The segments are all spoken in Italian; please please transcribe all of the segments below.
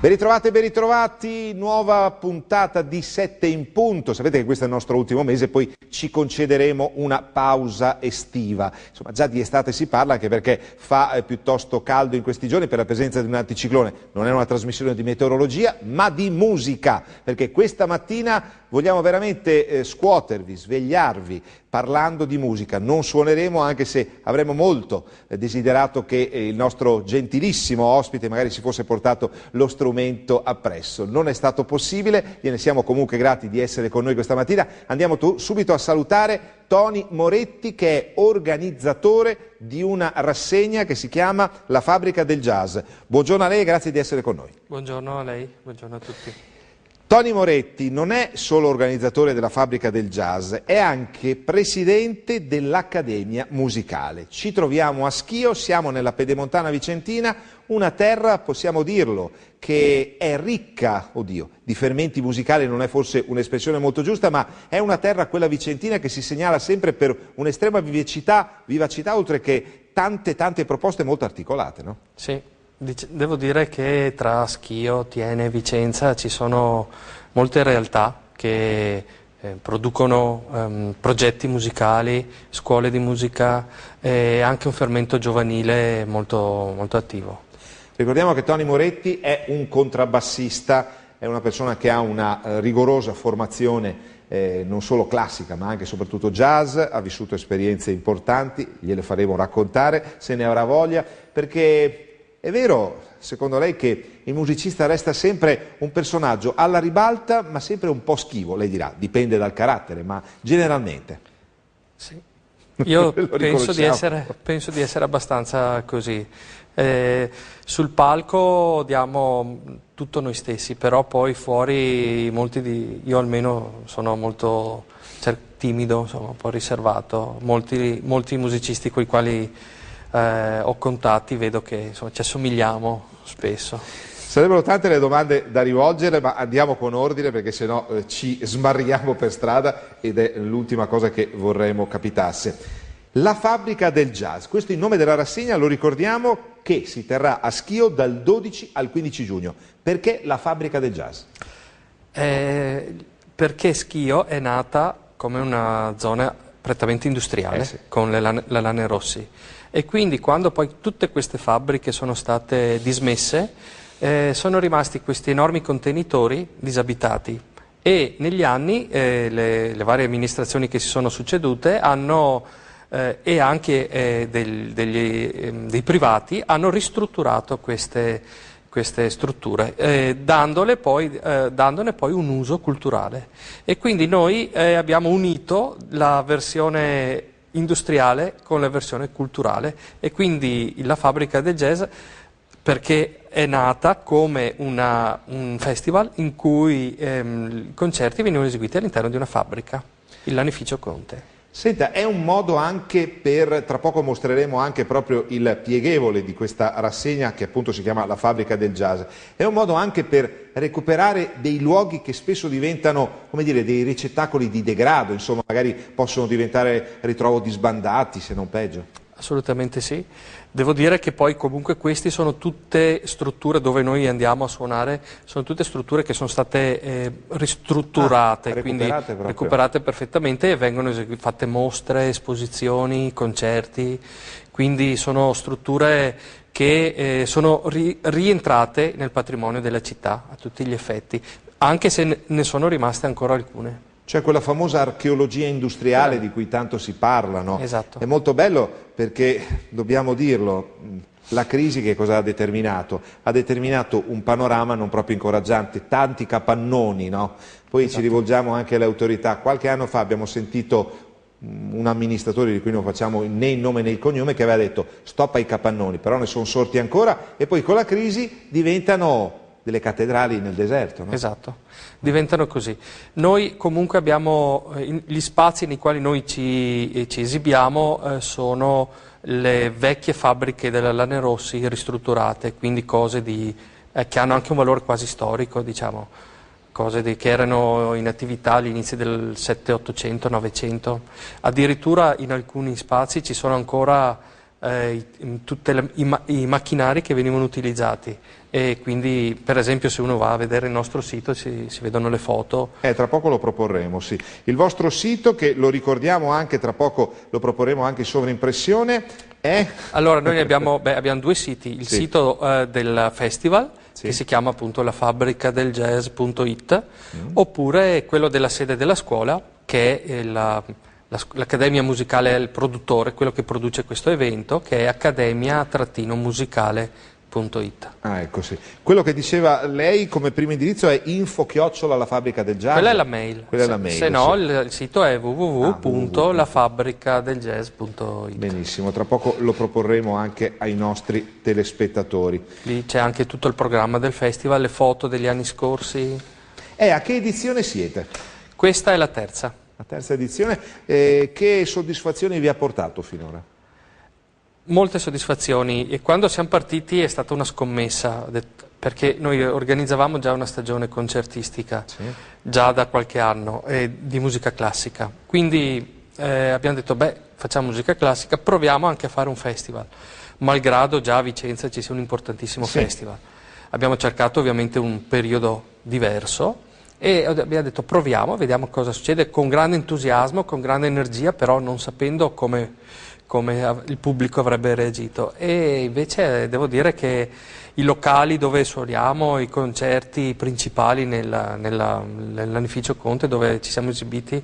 Ben ritrovati, nuova puntata di 7 in punto. Sapete che questo è il nostro ultimo mese, poi ci concederemo una pausa estiva. Insomma, già di estate si parla, anche perché fa piuttosto caldo in questi giorni per la presenza di un anticiclone. Non è una trasmissione di meteorologia, ma di musica, perché questa mattina vogliamo veramente scuotervi, svegliarvi, parlando di musica. Non suoneremo, anche se avremmo molto desiderato che il nostro gentilissimo ospite magari si fosse portato lo strumento appresso. Non è stato possibile, gliene siamo comunque grati di essere con noi questa mattina. Andiamo subito a salutare Tony Moretti, che è organizzatore di una rassegna che si chiama La Fabbrica del Jazz. Buongiorno a lei e grazie di essere con noi. Buongiorno a lei, buongiorno a tutti. Tony Moretti non è solo organizzatore della Fabbrica del Jazz, è anche presidente dell'Accademia Musicale. Ci troviamo a Schio, siamo nella Pedemontana Vicentina, una terra, possiamo dirlo, che è ricca, di fermenti musicali non è forse un'espressione molto giusta, ma è una terra, quella vicentina, che si segnala sempre per un'estrema vivacità, oltre che tante proposte molto articolate, no? Sì. Devo dire che tra Schio, Thiene, Vicenza ci sono molte realtà che producono progetti musicali, scuole di musica e anche un fermento giovanile molto, molto attivo. Ricordiamo che Tony Moretti è un contrabbassista, è una persona che ha una rigorosa formazione non solo classica ma anche e soprattutto jazz, ha vissuto esperienze importanti, gliele faremo raccontare se ne avrà voglia, perché è vero, secondo lei, che il musicista resta sempre un personaggio alla ribalta, ma sempre un po' schivo, lei dirà, dipende dal carattere, ma generalmente. Sì. Io penso di essere abbastanza così. Sul palco diamo tutto noi stessi, però poi fuori io almeno sono molto timido, insomma, un po' riservato. Molti musicisti con i quali ho contatti, vedo che insomma, ci assomigliamo spesso. Sarebbero tante le domande da rivolgere, ma andiamo con ordine perché sennò ci smarriamo per strada ed è l'ultima cosa che vorremmo capitasse. La Fabbrica del Jazz, questo è il nome della rassegna, lo ricordiamo, che si terrà a Schio dal 12 al 15 giugno. Perché la Fabbrica del Jazz? Perché Schio è nata come una zona prettamente industriale, sì, con le lane Rossi. E quindi quando poi tutte queste fabbriche sono state dismesse, sono rimasti questi enormi contenitori disabitati e negli anni le varie amministrazioni che si sono succedute e anche dei privati hanno ristrutturato queste strutture, dandone poi un uso culturale. E quindi noi abbiamo unito la versione industriale con la versione culturale e quindi la Fabbrica del Jazz perché è nata come un festival in cui i concerti venivano eseguiti all'interno di una fabbrica, il Lanificio Conte. Senta, è un modo anche per, tra poco mostreremo anche proprio il pieghevole di questa rassegna che appunto si chiama La Fabbrica del Jazz, è un modo anche per recuperare dei luoghi che spesso diventano, come dire, dei ricettacoli di degrado, insomma magari possono diventare ritrovo di sbandati, se non peggio. Assolutamente sì. Devo dire che poi comunque queste sono tutte strutture dove noi andiamo a suonare, sono tutte strutture che sono state ristrutturate, quindi recuperate perfettamente e vengono fatte mostre, esposizioni, concerti, quindi sono strutture che sono rientrate nel patrimonio della città a tutti gli effetti, anche se ne sono rimaste ancora alcune. Cioè quella famosa archeologia industriale di cui tanto si parla, no? Esatto. È molto bello perché, dobbiamo dirlo, la crisi che cosa ha determinato? Ha determinato un panorama non proprio incoraggiante, tanti capannoni, no? Poi esatto, ci rivolgiamo anche alle autorità. Qualche anno fa abbiamo sentito un amministratore di cui non facciamo né il nome né il cognome che aveva detto stop ai capannoni, però ne sono sorti ancora e poi con la crisi diventano delle cattedrali nel deserto, no? Esatto, diventano così. Noi comunque abbiamo, gli spazi nei quali noi ci esibiamo sono le vecchie fabbriche della Lane Rossi ristrutturate, quindi cose che hanno anche un valore quasi storico, diciamo, cose che erano in attività all'inizio del 7, 800, 900. Addirittura in alcuni spazi ci sono ancora tutti i macchinari che venivano utilizzati, e quindi per esempio se uno va a vedere il nostro sito si vedono le foto. Tra poco lo proporremo, sì. Il vostro sito, che lo ricordiamo anche, tra poco lo proporremo anche in sovraimpressione, è? Allora noi abbiamo due siti, il sito del festival, che si chiama appunto lafabbricadeljazz.it, oppure quello della sede della scuola, che è l'Accademia Musicale è il produttore, quello che produce questo evento, che è accademia-musicale.it. Ecco, sì. Quello che diceva lei come primo indirizzo è info@lafabbricadeljazz. Quella è la mail. Quella è la mail, se no il sito è www.lafabbricadeljazz.it. Benissimo, tra poco lo proporremo anche ai nostri telespettatori. Lì c'è anche tutto il programma del festival, le foto degli anni scorsi. A che edizione siete? Questa è la terza. La terza edizione. Che soddisfazioni vi ha portato finora? Molte soddisfazioni, e quando siamo partiti è stata una scommessa, perché noi organizzavamo già una stagione concertistica, già da qualche anno, di musica classica, quindi abbiamo detto facciamo musica classica, proviamo anche a fare un festival, malgrado già a Vicenza ci sia un importantissimo festival. Abbiamo cercato ovviamente un periodo diverso e abbiamo detto proviamo, vediamo cosa succede, con grande entusiasmo, con grande energia, però non sapendo come il pubblico avrebbe reagito, e invece devo dire che i locali dove suoniamo, i concerti principali nell'Anificio Conte dove ci siamo esibiti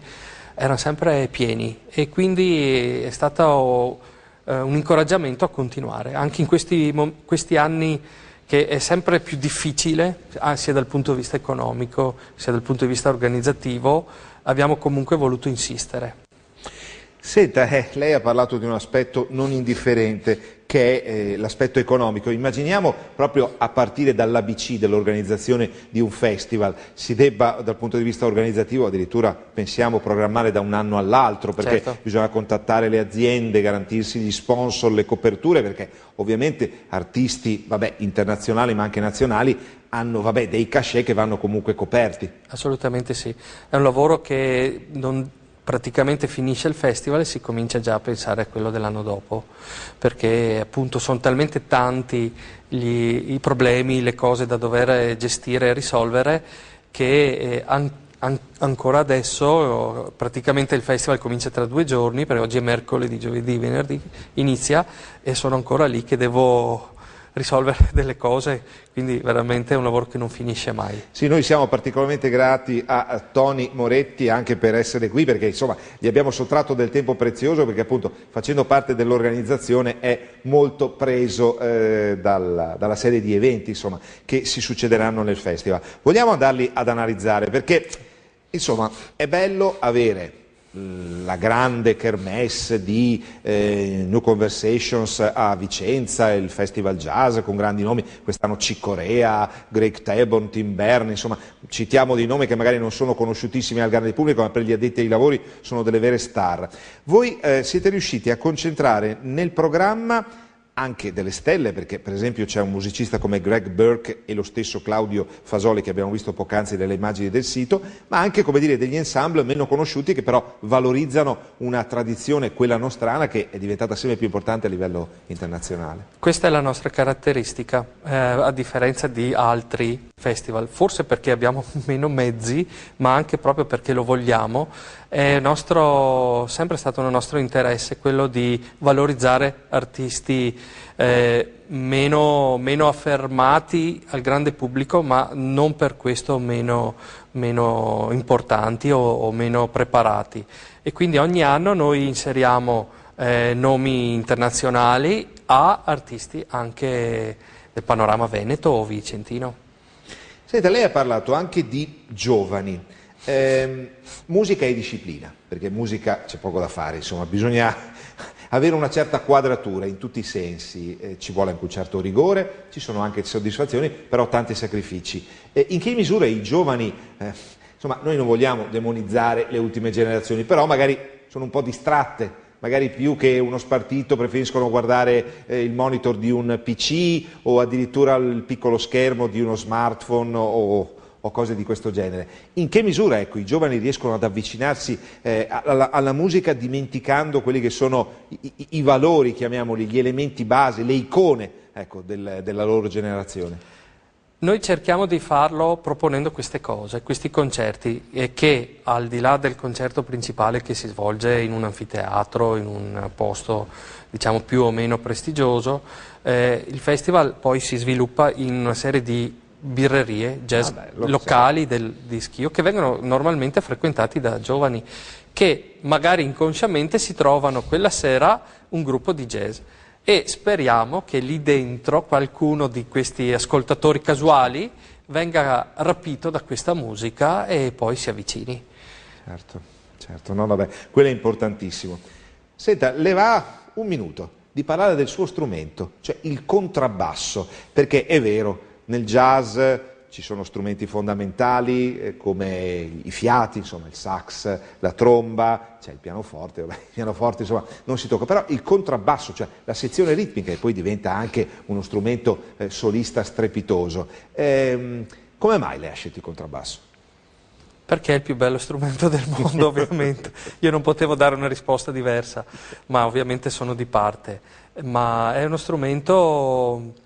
erano sempre pieni, e quindi è stato un incoraggiamento a continuare, anche in questi anni che è sempre più difficile, sia dal punto di vista economico sia dal punto di vista organizzativo, abbiamo comunque voluto insistere. Senta, lei ha parlato di un aspetto non indifferente, che è l'aspetto economico. Immaginiamo proprio a partire dall'ABC dell'organizzazione di un festival si debba dal punto di vista organizzativo addirittura, pensiamo, programmare da un anno all'altro, perché bisogna contattare le aziende, garantirsi gli sponsor, le coperture, perché ovviamente artisti internazionali ma anche nazionali hanno dei cachet che vanno comunque coperti. Assolutamente sì, è un lavoro che praticamente finisce il festival e si comincia già a pensare a quello dell'anno dopo, perché appunto sono talmente tanti i problemi, le cose da dover gestire e risolvere, che ancora adesso praticamente il festival comincia tra 2 giorni, perché oggi è mercoledì, giovedì, venerdì inizia, e sono ancora lì che devo risolvere delle cose, quindi veramente è un lavoro che non finisce mai. Sì, noi siamo particolarmente grati a Tony Moretti anche per essere qui, perché insomma gli abbiamo sottratto del tempo prezioso, perché appunto facendo parte dell'organizzazione è molto preso dalla serie di eventi insomma che si succederanno nel festival. Vogliamo andarli ad analizzare, perché insomma è bello avere la grande kermesse di New Conversations a Vicenza, il Festival Jazz con grandi nomi, quest'anno Chick Corea, Greg Taborn, Tim Berne, insomma citiamo dei nomi che magari non sono conosciutissimi al grande pubblico, ma per gli addetti ai lavori sono delle vere star. Voi siete riusciti a concentrare nel programma anche delle stelle, perché per esempio c'è un musicista come Greg Burke e lo stesso Claudio Fasoli che abbiamo visto poc'anzi nelle immagini del sito, ma anche, come dire, degli ensemble meno conosciuti che però valorizzano una tradizione, quella nostrana, che è diventata sempre più importante a livello internazionale. Questa è la nostra caratteristica, a differenza di altri festival, forse perché abbiamo meno mezzi, ma anche proprio perché lo vogliamo. È sempre stato un nostro interesse quello di valorizzare artisti meno affermati al grande pubblico, ma non per questo meno importanti o meno preparati. E quindi ogni anno noi inseriamo nomi internazionali a artisti anche del panorama veneto o vicentino. Senta, lei ha parlato anche di giovani. Musica e disciplina, perché musica c'è poco da fare, insomma bisogna avere una certa quadratura in tutti i sensi, ci vuole anche un certo rigore, ci sono anche soddisfazioni, però tanti sacrifici. In che misura i giovani, insomma noi non vogliamo demonizzare le ultime generazioni, però magari sono un po' distratte, magari più che uno spartito preferiscono guardare il monitor di un PC o addirittura il piccolo schermo di uno smartphone o o cose di questo genere. In che misura, ecco, i giovani riescono ad avvicinarsi alla musica dimenticando quelli che sono i valori, chiamiamoli, gli elementi base, le icone, ecco, della loro generazione? Noi cerchiamo di farlo proponendo queste cose, questi concerti, e che al di là del concerto principale che si svolge in un anfiteatro, in un posto diciamo più o meno prestigioso, il festival poi si sviluppa in una serie di birrerie, jazz locali di Schio, che vengono normalmente frequentati da giovani che magari inconsciamente si trovano quella sera un gruppo di jazz. E speriamo che lì dentro qualcuno di questi ascoltatori casuali venga rapito da questa musica e poi si avvicini. Certo, no, vabbè, quello è importantissimo. Senta, le va un minuto di parlare del suo strumento, cioè il contrabbasso, perché è vero, nel jazz ci sono strumenti fondamentali come i fiati, insomma il sax, la tromba, c'è il pianoforte, vabbè, il pianoforte insomma non si tocca, però il contrabbasso, cioè la sezione ritmica, che poi diventa anche uno strumento solista strepitoso. Come mai lei ha scelto il contrabbasso? Perché è il più bello strumento del mondo, ovviamente. Io non potevo dare una risposta diversa, ma ovviamente sono di parte. Ma è uno strumento...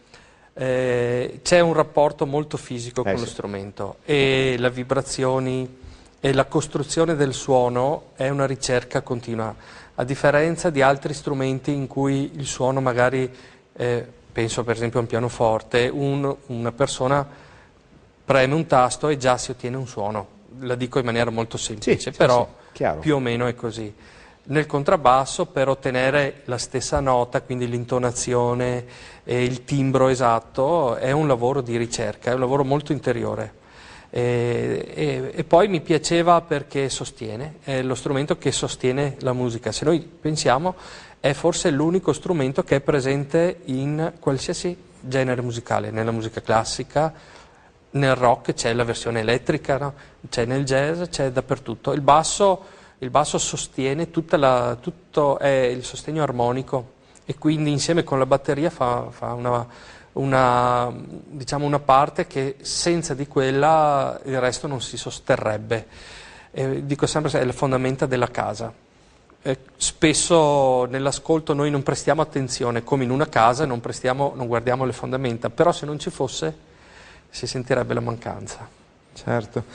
c'è un rapporto molto fisico con lo strumento e le vibrazioni e la costruzione del suono è una ricerca continua, a differenza di altri strumenti in cui il suono magari, penso per esempio a un pianoforte, una persona preme un tasto e già si ottiene un suono, la dico in maniera molto semplice, però più o meno è così. Nel contrabbasso, per ottenere la stessa nota, quindi l'intonazione e il timbro esatto, è un lavoro di ricerca, è un lavoro molto interiore. E poi mi piaceva perché sostiene, è lo strumento che sostiene la musica. Se noi pensiamo, è forse l'unico strumento che è presente in qualsiasi genere musicale, nella musica classica, nel rock c'è la versione elettrica, no? C'è nel jazz, c'è dappertutto. Il basso sostiene tutto è il sostegno armonico e quindi insieme con la batteria fa diciamo una parte che senza di quella il resto non si sosterrebbe. Dico sempre è le fondamenta della casa. Spesso nell'ascolto noi non prestiamo attenzione, come in una casa non guardiamo le fondamenta, però se non ci fosse si sentirebbe la mancanza. Certo,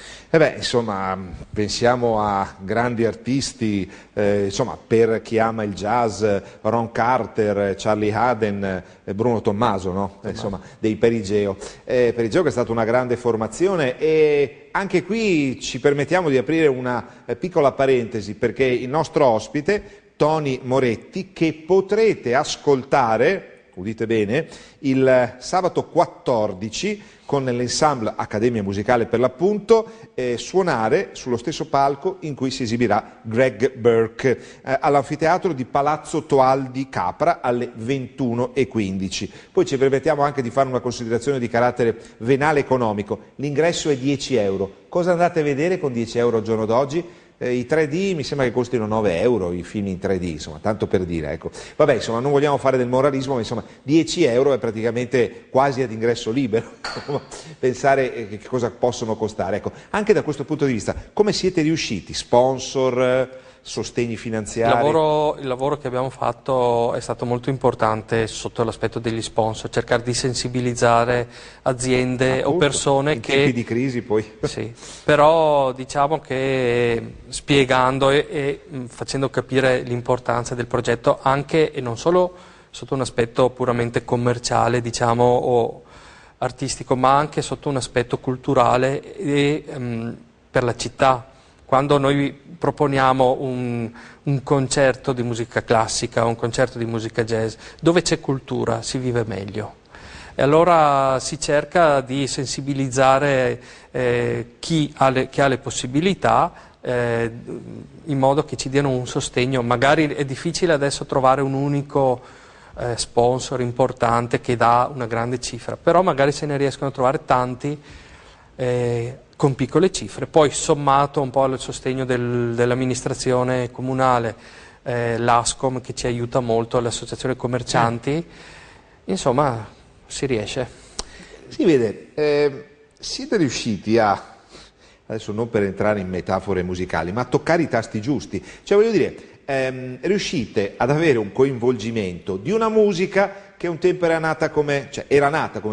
insomma, pensiamo a grandi artisti, insomma, per chi ama il jazz, Ron Carter, Charlie Haden, Bruno Tommaso, no? Insomma, dei Perigeo. Perigeo che è stata una grande formazione e anche qui ci permettiamo di aprire una piccola parentesi perché il nostro ospite, Tony Moretti, che potrete ascoltare, udite bene, il sabato 14 con l'ensemble Accademia Musicale per l'appunto, suonare sullo stesso palco in cui si esibirà Greg Burke all'anfiteatro di Palazzo Toal di Capra alle 21:15. Poi ci permettiamo anche di fare una considerazione di carattere venale economico. L'ingresso è 10 euro. Cosa andate a vedere con 10 euro al giorno d'oggi? I 3D mi sembra che costino 9 euro i film in 3D, insomma, tanto per dire, ecco. Vabbè, insomma, non vogliamo fare del moralismo, ma insomma, 10 euro è praticamente quasi ad ingresso libero. Pensare che cosa possono costare, ecco. Anche da questo punto di vista, come siete riusciti? Sponsor, sostegni finanziari? Il lavoro che abbiamo fatto è stato molto importante sotto l'aspetto degli sponsor, cercare di sensibilizzare aziende o persone in tempi di crisi poi. Sì, però diciamo che spiegando e facendo capire l'importanza del progetto anche e non solo sotto un aspetto puramente commerciale, diciamo, o artistico, ma anche sotto un aspetto culturale e per la città. Quando noi proponiamo un concerto di musica classica, un concerto di musica jazz, dove c'è cultura si vive meglio. E allora si cerca di sensibilizzare chi ha le possibilità in modo che ci diano un sostegno. Magari è difficile adesso trovare un unico sponsor importante che dà una grande cifra, però magari se ne riescono a trovare tanti con piccole cifre, poi sommato un po' al sostegno dell'amministrazione comunale, l'ASCOM che ci aiuta molto, le associazioni commercianti, insomma si riesce. Si vede, siete riusciti a adesso non per entrare in metafore musicali, ma a toccare i tasti giusti. Cioè voglio dire, riuscite ad avere un coinvolgimento di una musica che un tempo era nata come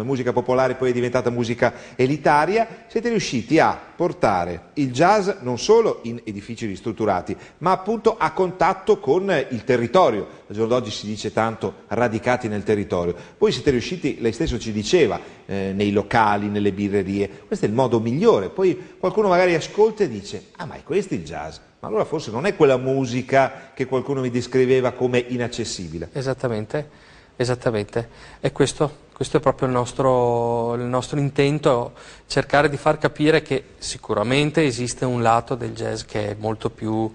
musica popolare, poi è diventata musica elitaria, siete riusciti a portare il jazz non solo in edifici ristrutturati, ma appunto a contatto con il territorio. Al giorno d'oggi si dice tanto radicati nel territorio. Voi siete riusciti, lei stesso ci diceva, nei locali, nelle birrerie, questo è il modo migliore. Poi qualcuno magari ascolta e dice, ah, ma è questo il jazz? Ma allora forse non è quella musica che qualcuno mi descriveva come inaccessibile. Esattamente. Esattamente, e questo è proprio il nostro intento, cercare di far capire che sicuramente esiste un lato del jazz che è molto più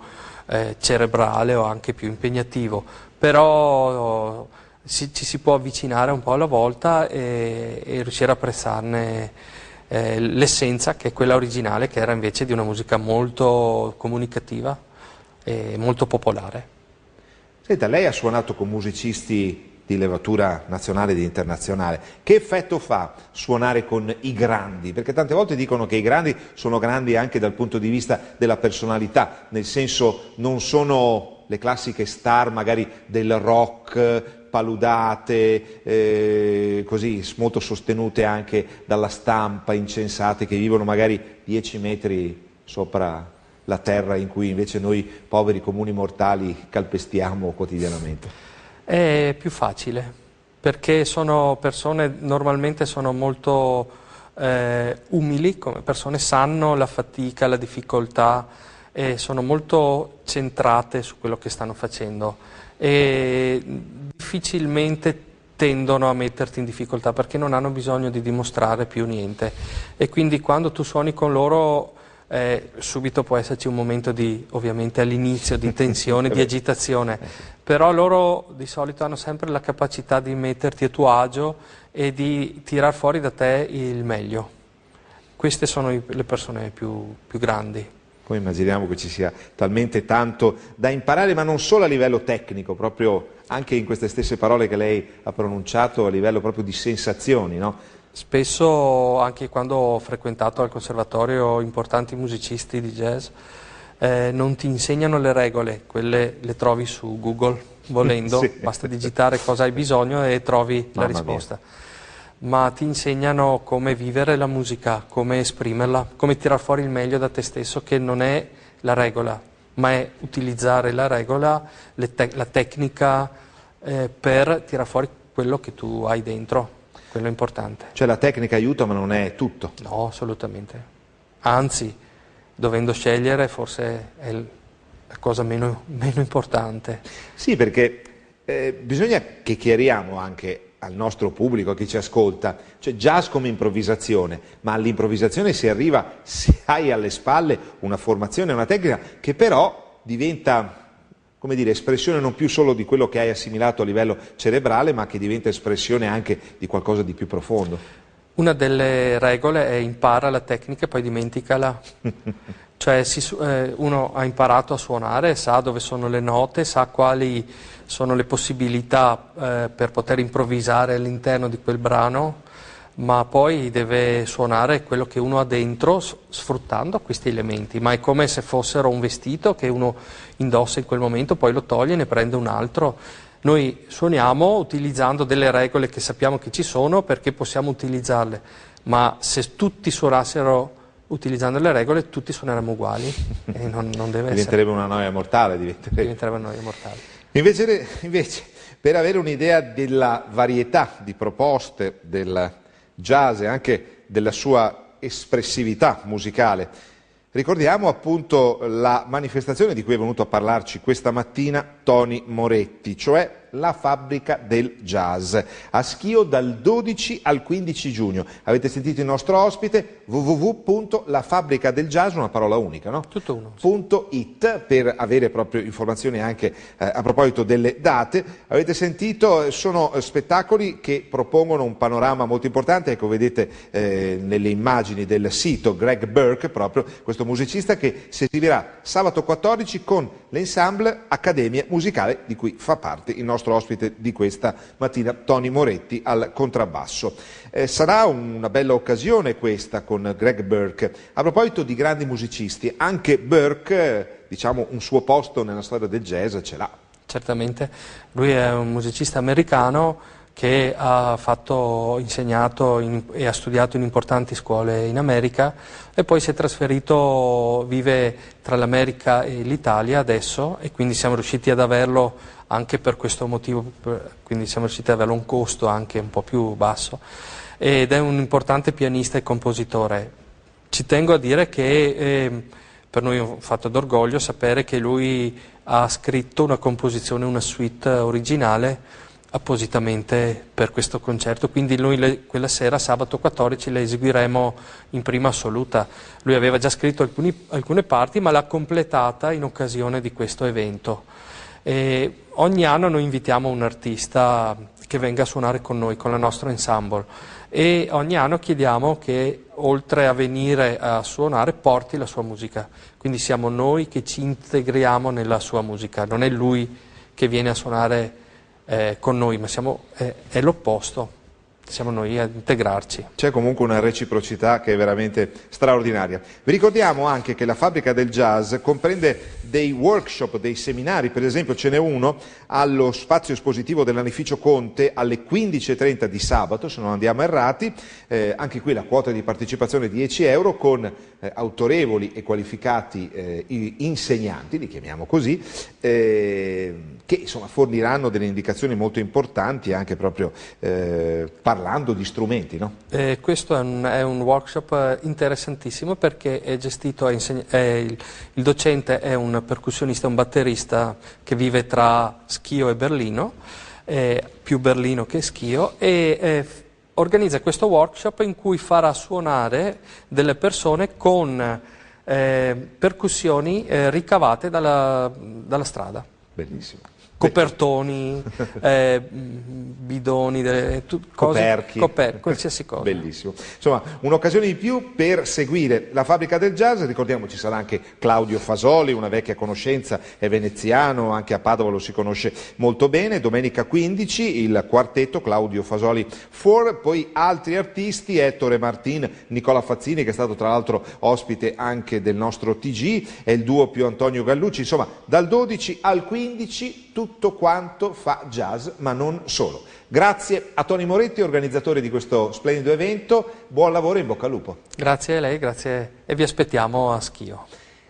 cerebrale o anche più impegnativo, però ci si può avvicinare un po' alla volta e riuscire a apprezzarne l'essenza, che è quella originale, che era invece di una musica molto comunicativa e molto popolare. Senta, lei ha suonato con musicisti di levatura nazionale ed internazionale. Che effetto fa suonare con i grandi? Perché tante volte dicono che i grandi sono grandi anche dal punto di vista della personalità, nel senso non sono le classiche star magari del rock, paludate, così molto sostenute anche dalla stampa, incensate, che vivono magari 10 metri sopra la terra in cui invece noi poveri comuni mortali calpestiamo quotidianamente. È più facile, perché sono persone, normalmente sono molto umili, come persone sanno la fatica, la difficoltà e sono molto centrate su quello che stanno facendo e difficilmente tendono a metterti in difficoltà perché non hanno bisogno di dimostrare più niente e quindi quando tu suoni con loro subito può esserci un momento di, ovviamente all'inizio, di tensione, di agitazione, però loro di solito hanno sempre la capacità di metterti a tuo agio e di tirar fuori da te il meglio. Queste sono le persone più grandi. Poi immaginiamo che ci sia talmente tanto da imparare, ma non solo a livello tecnico, proprio anche in queste stesse parole che lei ha pronunciato, a livello proprio di sensazioni, no? Spesso, anche quando ho frequentato al conservatorio importanti musicisti di jazz, non ti insegnano le regole, quelle le trovi su Google, volendo, sì. Basta digitare cosa hai bisogno e trovi la risposta. Ma ti insegnano come vivere la musica, come esprimerla, come tirar fuori il meglio da te stesso, che non è la regola, ma è utilizzare la regola, la tecnica per tirar fuori quello che tu hai dentro. Quello è importante. Cioè la tecnica aiuta ma non è tutto? No, assolutamente. Anzi, dovendo scegliere forse è la cosa meno importante. Sì, perché bisogna che chiariamo anche al nostro pubblico, a chi ci ascolta, cioè jazz come improvvisazione, ma all'improvvisazione si arriva se hai alle spalle una formazione, una tecnica che però diventa, come dire, espressione non più solo di quello che hai assimilato a livello cerebrale, ma che diventa espressione anche di qualcosa di più profondo. Una delle regole è impara la tecnica e poi dimenticala. Cioè uno ha imparato a suonare, sa dove sono le note, sa quali sono le possibilità per poter improvvisare all'interno di quel brano, ma poi deve suonare quello che uno ha dentro sfruttando questi elementi, ma è come se fossero un vestito che uno indossa in quel momento, poi lo toglie e ne prende un altro. Noi suoniamo utilizzando delle regole che sappiamo che ci sono perché possiamo utilizzarle, ma se tutti suonassero utilizzando le regole tutti suoneremmo uguali e non deve diventerebbe una noia mortale. Diventerebbe una noia mortale. Invece, per avere un'idea della varietà di proposte del jazz e anche della sua espressività musicale, ricordiamo appunto la manifestazione di cui è venuto a parlarci questa mattina Tony Moretti, cioè la Fabbrica del Jazz, a Schio dal 12 al 15 giugno. Avete sentito il nostro ospite, www.lafabbricadeljazz, una parola unica, no? Tutto uno. .it, per avere proprio informazioni anche a proposito delle date. Avete sentito, sono spettacoli che propongono un panorama molto importante, ecco vedete nelle immagini del sito Greg Burke, proprio questo musicista che si esibirà sabato 14 con l'ensemble Accademia Musicale di cui fa parte il nostro nostro ospite di questa mattina, Tony Moretti al contrabbasso. Sarà una bella occasione questa con Greg Burke. A proposito di grandi musicisti, anche Burke, diciamo, un suo posto nella storia del jazz ce l'ha. Certamente, lui è un musicista americano che ha insegnato e ha studiato in importanti scuole in America e poi si è trasferito, vive tra l'America e l'Italia adesso, e quindi siamo riusciti ad averlo anche per questo motivo, quindi siamo riusciti ad averlo a un costo anche un po' più basso, ed è un importante pianista e compositore. Ci tengo a dire che per noi è un fatto d'orgoglio sapere che lui ha scritto una composizione, una suite originale appositamente per questo concerto, quindi noi quella sera, sabato 14, la eseguiremo in prima assoluta. Lui aveva già scritto alcune parti, ma l'ha completata in occasione di questo evento. E ogni anno noi invitiamo un artista che venga a suonare con noi, con la nostra ensemble, e ogni anno chiediamo che oltre a venire a suonare porti la sua musica, quindi siamo noi che ci integriamo nella sua musica, non è lui che viene a suonare con noi, ma è l'opposto, siamo noi a integrarci. C'è comunque una reciprocità che è veramente straordinaria. Vi ricordiamo anche che la Fabbrica del Jazz comprende dei workshop, dei seminari, per esempio ce n'è uno allo spazio espositivo dell'Anificio Conte alle 15:30 di sabato, se non andiamo errati, anche qui la quota di partecipazione è 10 euro con autorevoli e qualificati insegnanti, li chiamiamo così, che insomma forniranno delle indicazioni molto importanti anche proprio parlando di strumenti, no? Questo è un workshop interessantissimo perché è gestito, il docente è un percussionista, un batterista che vive tra Schio e Berlino, più Berlino che Schio, e organizza questo workshop in cui farà suonare delle persone con percussioni ricavate dalla strada. Bellissimo. Copertoni, bidoni, coperchi, qualsiasi cosa. Bellissimo. Insomma, un'occasione di più per seguire la Fabbrica del Jazz. Ricordiamo ci sarà anche Claudio Fasoli, una vecchia conoscenza, è veneziano, anche a Padova lo si conosce molto bene. Domenica 15 il quartetto Claudio Fasoli 4, poi altri artisti, Ettore Martin, Nicola Fazzini, che è stato tra l'altro ospite anche del nostro TG, e il duo più Antonio Gallucci. Insomma, dal 12 al 15 tutto quanto fa jazz, ma non solo. Grazie a Tony Moretti, organizzatore di questo splendido evento, buon lavoro e in bocca al lupo. Grazie a lei, grazie, e vi aspettiamo a Schio.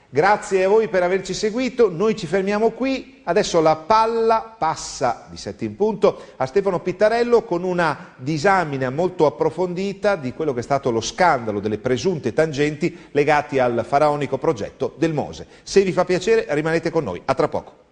Grazie a voi per averci seguito, noi ci fermiamo qui, adesso la palla passa di 7 in punto a Stefano Pittarello con una disamina molto approfondita di quello che è stato lo scandalo delle presunte tangenti legati al faraonico progetto del Mose. Se vi fa piacere rimanete con noi, a tra poco.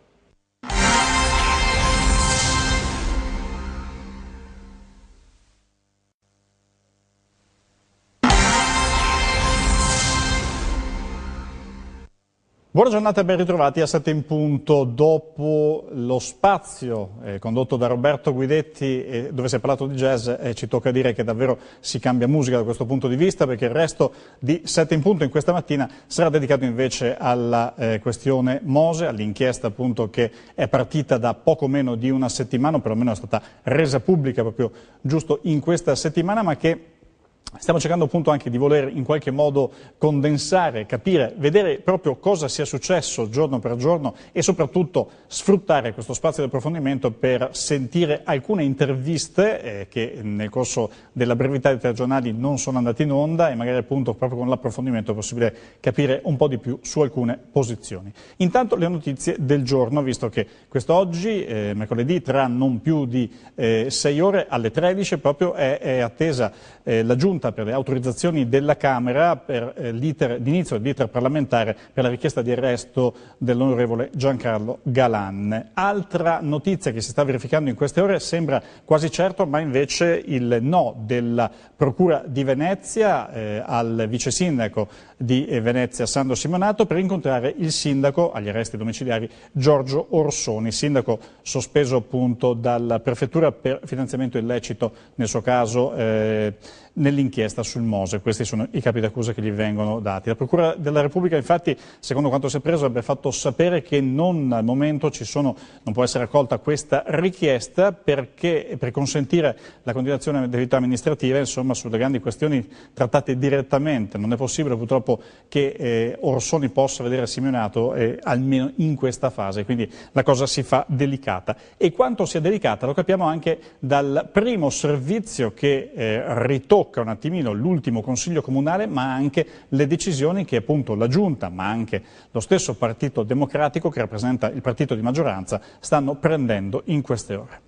Buona giornata e ben ritrovati a 7 in punto. Dopo lo spazio condotto da Roberto Guidetti, dove si è parlato di jazz, ci tocca dire che davvero si cambia musica da questo punto di vista, perché il resto di 7 in punto in questa mattina sarà dedicato invece alla questione Mose, all'inchiesta appunto che è partita da poco meno di una settimana, o perlomeno è stata resa pubblica proprio giusto in questa settimana, ma che stiamo cercando appunto anche di voler in qualche modo condensare, capire, vedere proprio cosa sia successo giorno per giorno e soprattutto sfruttare questo spazio di approfondimento per sentire alcune interviste che nel corso della brevità dei telegiornali non sono andate in onda, e magari appunto proprio con l'approfondimento è possibile capire un po' di più su alcune posizioni. Intanto le notizie del giorno, visto che quest'oggi, mercoledì, tra non più di 6 ore alle 13 proprio è attesa la Giunta per le autorizzazioni della Camera per l'inizio dell'iter parlamentare per la richiesta di arresto dell'onorevole Giancarlo Galan. Altra notizia che si sta verificando in queste ore, sembra quasi certo, ma invece il no della Procura di Venezia al vice sindaco di Venezia Sandro Simonato per incontrare il sindaco agli arresti domiciliari Giorgio Orsoni, sindaco sospeso appunto dalla prefettura per finanziamento illecito, nel suo caso nell'inchiesta sul Mose. Questi sono i capi d'accusa che gli vengono dati. La Procura della Repubblica, infatti, secondo quanto si è preso, avrebbe fatto sapere che al momento non può essere accolta questa richiesta, perché per consentire la continuazione delle attività amministrative, insomma, sulle grandi questioni trattate direttamente. Non è possibile purtroppo che Orsolini possa vedere Simeonato almeno in questa fase, quindi la cosa si fa delicata. E quanto sia delicata lo capiamo anche dal primo servizio che ritocca un attimino l'ultimo Consiglio Comunale, ma anche le decisioni che appunto la Giunta, ma anche lo stesso Partito Democratico, che rappresenta il partito di maggioranza, stanno prendendo in queste ore.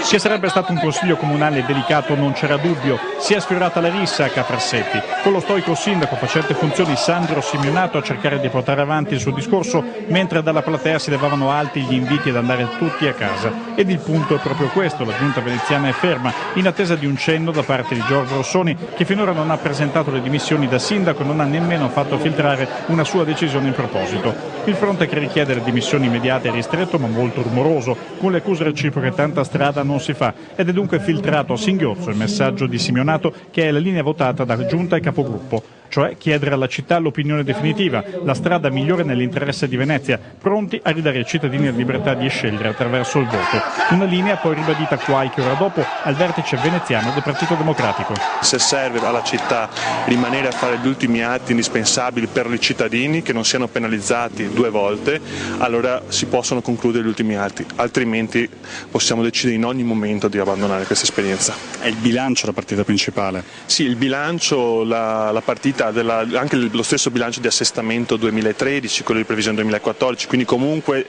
Che sarebbe stato un Consiglio Comunale delicato non c'era dubbio. Si è sfiorata la rissa a Caprassetti, con lo stoico sindaco facente funzioni Sandro Simeonato a cercare di portare avanti il suo discorso, mentre dalla platea si levavano alti gli inviti ad andare tutti a casa. Ed il punto è proprio questo: la giunta veneziana è ferma, in attesa di un cenno da parte di Giorgio Rossoni, che finora non ha presentato le dimissioni da sindaco e non ha nemmeno fatto filtrare una sua decisione in proposito. Il fronte che richiede le dimissioni immediate è ristretto ma molto rumoroso, con le accuse reciproche tanta strada non si fa, ed è dunque filtrato a singhiozzo il messaggio di Simeonato, che è la linea votata da Giunta e Capogruppo, cioè chiedere alla città l'opinione definitiva, la strada migliore nell'interesse di Venezia, pronti a ridare ai cittadini la libertà di scegliere attraverso il voto. Una linea poi ribadita qualche ora dopo al vertice veneziano del Partito Democratico. Se serve alla città rimanere a fare gli ultimi atti indispensabili per i cittadini, che non siano penalizzati 2 volte, allora si possono concludere gli ultimi atti, altrimenti possiamo decidere in ogni momento di abbandonare questa esperienza. È il bilancio la partita principale? Sì, il bilancio, la partita, anche lo stesso bilancio di assestamento 2013, quello di previsione 2014, quindi comunque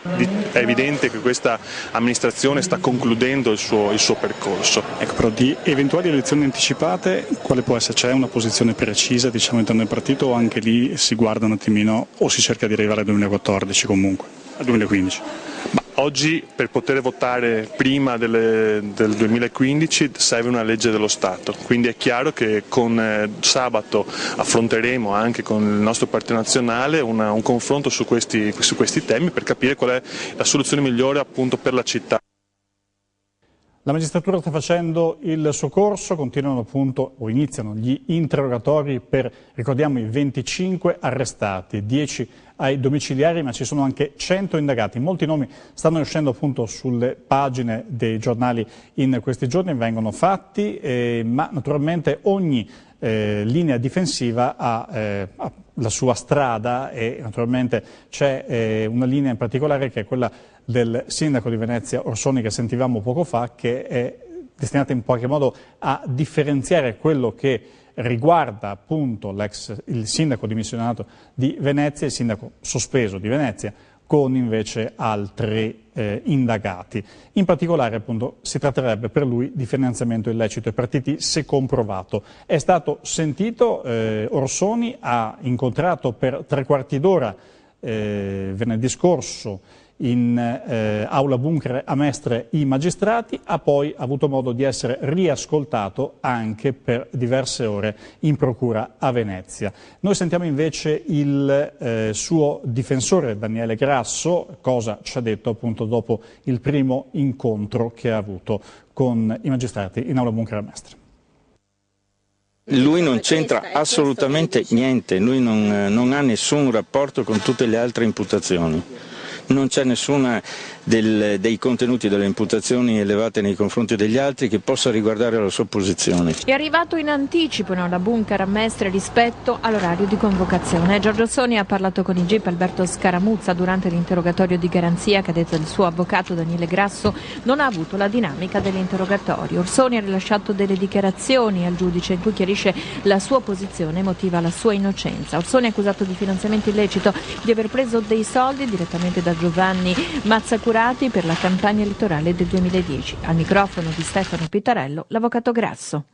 è evidente che questa amministrazione sta concludendo il suo percorso. Ecco, però di eventuali elezioni anticipate quale può essere? C'è una posizione precisa, diciamo, all'interno del partito, o anche lì si guarda un attimino o si cerca di arrivare al 2014 comunque, al 2015? Oggi per poter votare prima del 2015 serve una legge dello Stato, quindi è chiaro che con sabato affronteremo anche con il nostro Partito Nazionale un confronto su questi temi per capire qual è la soluzione migliore appunto per la città. La magistratura sta facendo il suo corso, continuano appunto o iniziano gli interrogatori per, ricordiamo, i 25 arrestati, 10 ai domiciliari, ma ci sono anche 100 indagati. Molti nomi stanno uscendo appunto sulle pagine dei giornali in questi giorni, vengono fatti, ma naturalmente ogni linea difensiva ha la sua strada, e naturalmente c'è una linea in particolare che è quella del sindaco di Venezia Orsolini, che sentivamo poco fa, che è destinata in qualche modo a differenziare quello che riguarda appunto il sindaco dimissionato di Venezia, il sindaco sospeso di Venezia, con invece altri indagati. In particolare appunto si tratterebbe per lui di finanziamento illecito ai partiti, se comprovato. È stato sentito, Orsolini ha incontrato per 3/4 d'ora venerdì scorso in aula bunker a Mestre i magistrati, ha poi avuto modo di essere riascoltato anche per diverse ore in procura a Venezia. Noi sentiamo invece il suo difensore Daniele Grasso, cosa ci ha detto appunto dopo il primo incontro che ha avuto con i magistrati in aula bunker a Mestre. Lui non c'entra assolutamente niente, lui non ha nessun rapporto con tutte le altre imputazioni. Non c'è nessuna dei contenuti delle imputazioni elevate nei confronti degli altri che possa riguardare la sua posizione. È arrivato in anticipo in aula bunker a Mestre rispetto all'orario di convocazione. Giorgio Orsolini ha parlato con il GIP Alberto Scaramuzza durante l'interrogatorio di garanzia che, a detta del suo avvocato Daniele Grasso, non ha avuto la dinamica dell'interrogatorio. Orsolini ha rilasciato delle dichiarazioni al giudice in cui chiarisce la sua posizione e motiva la sua innocenza. Orsolini è accusato di finanziamento illecito, di aver preso dei soldi direttamente da Giovanni Mazzacurati per la campagna elettorale del 2010. Al microfono di Stefano Pittarello, l'avvocato Grasso.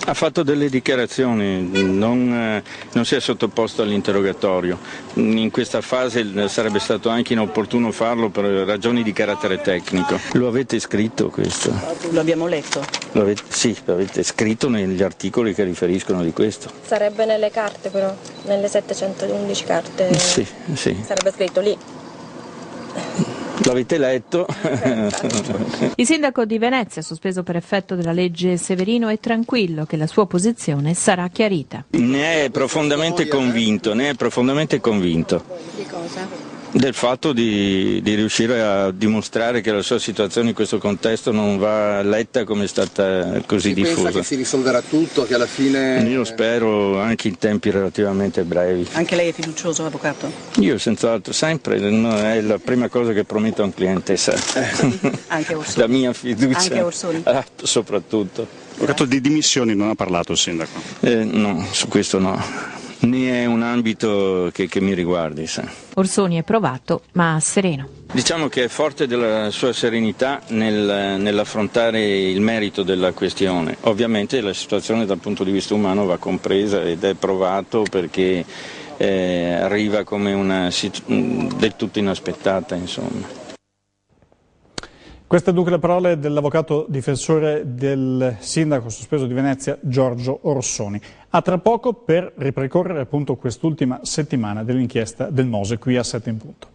Ha fatto delle dichiarazioni, non si è sottoposto all'interrogatorio. In questa fase sarebbe stato anche inopportuno farlo per ragioni di carattere tecnico. Lo avete scritto questo? Lo abbiamo letto? Sì, lo avete scritto negli articoli che riferiscono di questo. Sarebbe nelle carte però, nelle 711 carte. Sì. Sarebbe scritto lì. L'avete letto? Il sindaco di Venezia, sospeso per effetto della legge Severino, è tranquillo che la sua posizione sarà chiarita. Ne è profondamente convinto. Di cosa? Del fatto di riuscire a dimostrare che la sua situazione in questo contesto non va letta come è stata così diffusa. Pensa che si risolverà tutto, che alla fine... Io spero anche in tempi relativamente brevi. Anche lei è fiducioso, avvocato? Io senz'altro, sempre, è la prima cosa che prometto a un cliente, sa. Anche Orsoni? La mia fiducia. Anche Orsoni? Soprattutto. Avvocato, di dimissioni non ha parlato il sindaco? No, su questo no. Né è un ambito che mi riguardi, sa. Orsoni è provato, ma sereno. Diciamo che è forte della sua serenità nell'affrontare il merito della questione. Ovviamente la situazione dal punto di vista umano va compresa ed è provato perché arriva come una del tutto inaspettata, insomma. Queste dunque le parole dell'avvocato difensore del sindaco sospeso di Venezia, Giorgio Orsoni. A tra poco per ripercorrere appunto quest'ultima settimana dell'inchiesta del Mose qui a 7 in punto.